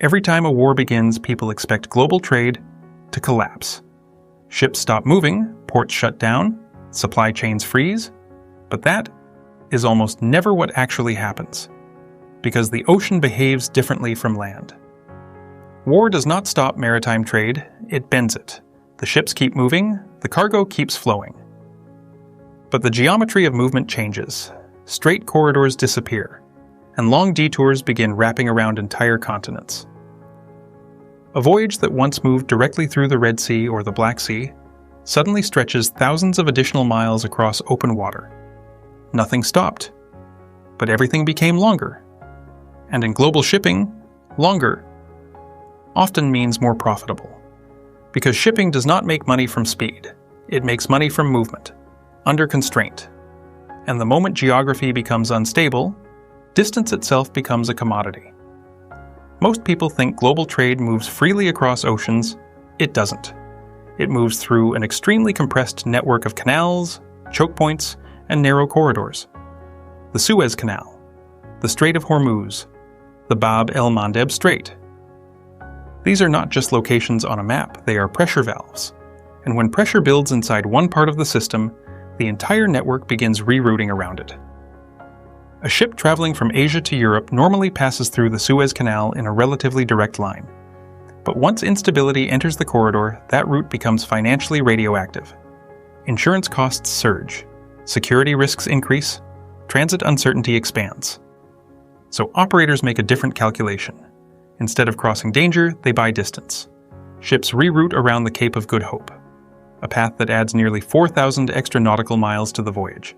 Every time a war begins, people expect global trade to collapse. Ships stop moving, ports shut down, supply chains freeze, but that is almost never what actually happens, because the ocean behaves differently from land. War does not stop maritime trade, it bends it. The ships keep moving, the cargo keeps flowing. But the geometry of movement changes, straight corridors disappear, and long detours begin wrapping around entire continents. A voyage that once moved directly through the Red Sea or the Black Sea suddenly stretches thousands of additional miles across open water. Nothing stopped, but everything became longer. And in global shipping, longer often means more profitable. Because shipping does not make money from speed, it makes money from movement, under constraint. And the moment geography becomes unstable, distance itself becomes a commodity. Most people think global trade moves freely across oceans. It doesn't. It moves through an extremely compressed network of canals, chokepoints, and narrow corridors. The Suez Canal, the Strait of Hormuz, the Bab el-Mandeb Strait. These are not just locations on a map, they are pressure valves. And when pressure builds inside one part of the system, the entire network begins rerouting around it. A ship traveling from Asia to Europe normally passes through the Suez Canal in a relatively direct line. But once instability enters the corridor, that route becomes financially radioactive. Insurance costs surge, security risks increase, transit uncertainty expands. So operators make a different calculation. Instead of crossing danger, they buy distance. Ships reroute around the Cape of Good Hope, a path that adds nearly 4,000 extra nautical miles to the voyage.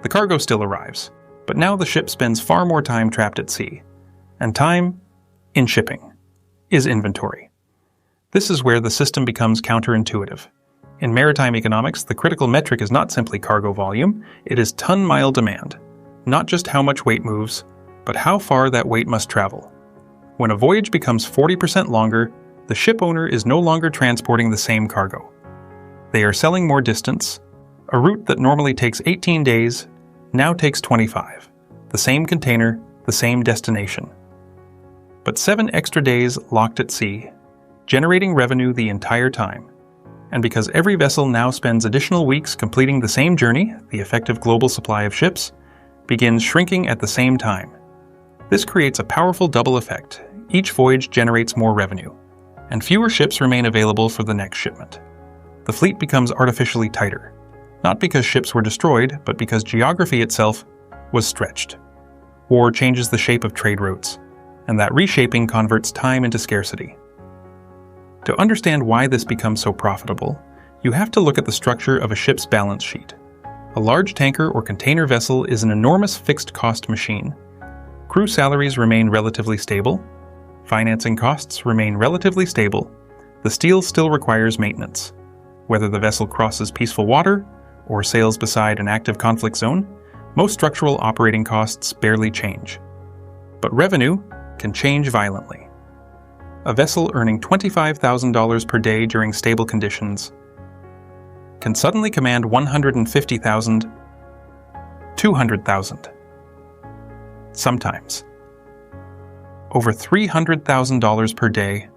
The cargo still arrives, but now the ship spends far more time trapped at sea. And time, in shipping, is inventory. This is where the system becomes counterintuitive. In maritime economics, the critical metric is not simply cargo volume, it is ton-mile demand. Not just how much weight moves, but how far that weight must travel. When a voyage becomes 40% longer, the ship owner is no longer transporting the same cargo. They are selling more distance. A route that normally takes 18 days now takes 25. The same container, the same destination. But 7 extra days locked at sea, generating revenue the entire time. And because every vessel now spends additional weeks completing the same journey, the effective global supply of ships begins shrinking at the same time. This creates a powerful double effect. Each voyage generates more revenue, and fewer ships remain available for the next shipment. The fleet becomes artificially tighter, not because ships were destroyed, but because geography itself was stretched. War changes the shape of trade routes, and that reshaping converts time into scarcity. To understand why this becomes so profitable, you have to look at the structure of a ship's balance sheet. A large tanker or container vessel is an enormous fixed-cost machine. Crew salaries remain relatively stable. Financing costs remain relatively stable. The steel still requires maintenance. Whether the vessel crosses peaceful water or sails beside an active conflict zone, most structural operating costs barely change. But revenue can change violently. A vessel earning $25,000 per day during stable conditions can suddenly command $150,000, $200,000. Sometimes over $300,000 per day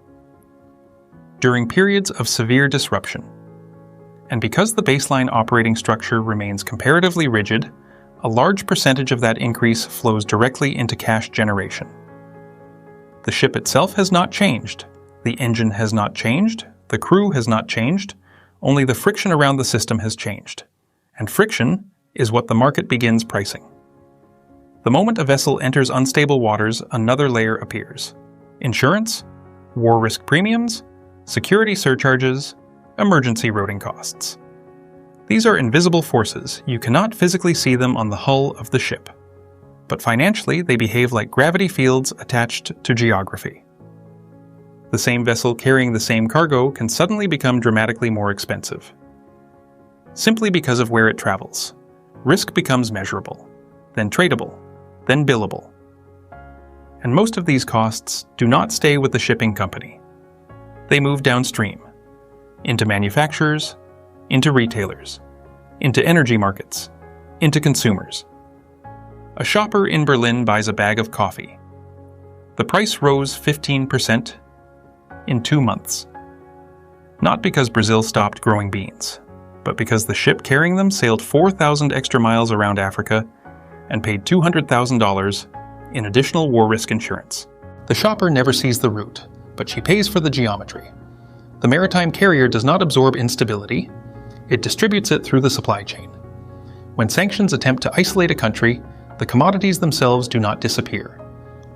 during periods of severe disruption. And because the baseline operating structure remains comparatively rigid, a large percentage of that increase flows directly into cash generation. The ship itself has not changed, the engine has not changed, the crew has not changed, only the friction around the system has changed. And friction is what the market begins pricing. The moment a vessel enters unstable waters, another layer appears. Insurance, war risk premiums, security surcharges, emergency routing costs. These are invisible forces, you cannot physically see them on the hull of the ship. But financially, they behave like gravity fields attached to geography. The same vessel carrying the same cargo can suddenly become dramatically more expensive. Simply because of where it travels. Risk becomes measurable, then tradable, then billable. And most of these costs do not stay with the shipping company. They move downstream, into manufacturers, into retailers, into energy markets, into consumers. A shopper in Berlin buys a bag of coffee. The price rose 15% in 2 months. Not because Brazil stopped growing beans, but because the ship carrying them sailed 4,000 extra miles around Africa and paid $200,000 in additional war risk insurance. The shopper never sees the route, but she pays for the geometry. The maritime carrier does not absorb instability, it distributes it through the supply chain. When sanctions attempt to isolate a country, the commodities themselves do not disappear.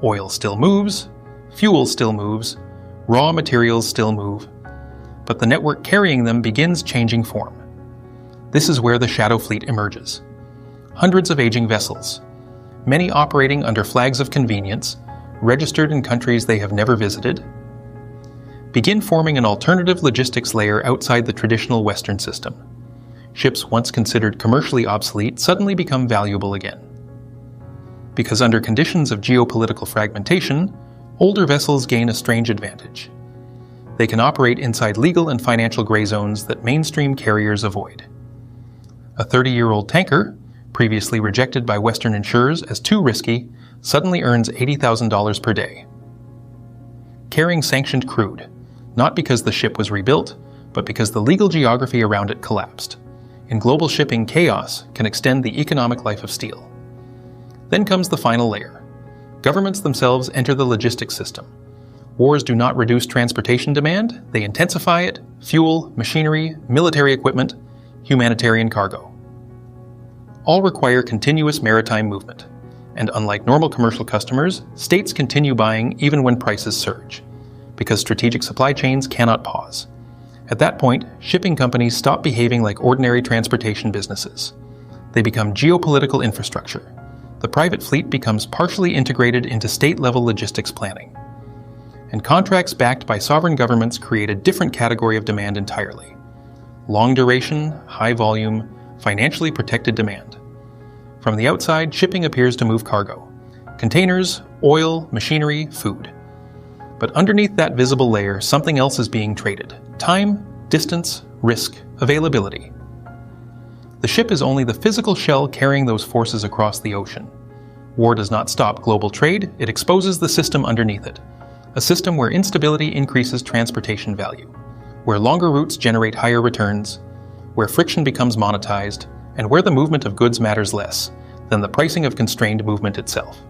Oil still moves, fuel still moves, raw materials still move, but the network carrying them begins changing form. This is where the shadow fleet emerges. Hundreds of aging vessels, many operating under flags of convenience, registered in countries they have never visited, begin forming an alternative logistics layer outside the traditional Western system. Ships once considered commercially obsolete suddenly become valuable again. Because under conditions of geopolitical fragmentation, older vessels gain a strange advantage. They can operate inside legal and financial gray zones that mainstream carriers avoid. A 30-year-old tanker, previously rejected by Western insurers as too risky, suddenly earns $80,000 per day. Carrying sanctioned crude, not because the ship was rebuilt, but because the legal geography around it collapsed. In global shipping, chaos can extend the economic life of steel. Then comes the final layer. Governments themselves enter the logistics system. Wars do not reduce transportation demand, they intensify it: fuel, machinery, military equipment, humanitarian cargo. All require continuous maritime movement. And unlike normal commercial customers, states continue buying even when prices surge, because strategic supply chains cannot pause. At that point, shipping companies stop behaving like ordinary transportation businesses. They become geopolitical infrastructure. The private fleet becomes partially integrated into state-level logistics planning. And contracts backed by sovereign governments create a different category of demand entirely. Long duration, high volume, financially protected demand. From the outside, shipping appears to move cargo. Containers, oil, machinery, food. But underneath that visible layer, something else is being traded. Time, distance, risk, availability. The ship is only the physical shell carrying those forces across the ocean. War does not stop global trade, it exposes the system underneath it. A system where instability increases transportation value, where longer routes generate higher returns, where friction becomes monetized, and where the movement of goods matters less than the pricing of constrained movement itself.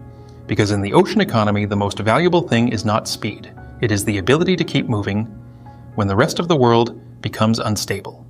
Because in the ocean economy, the most valuable thing is not speed, it is the ability to keep moving when the rest of the world becomes unstable.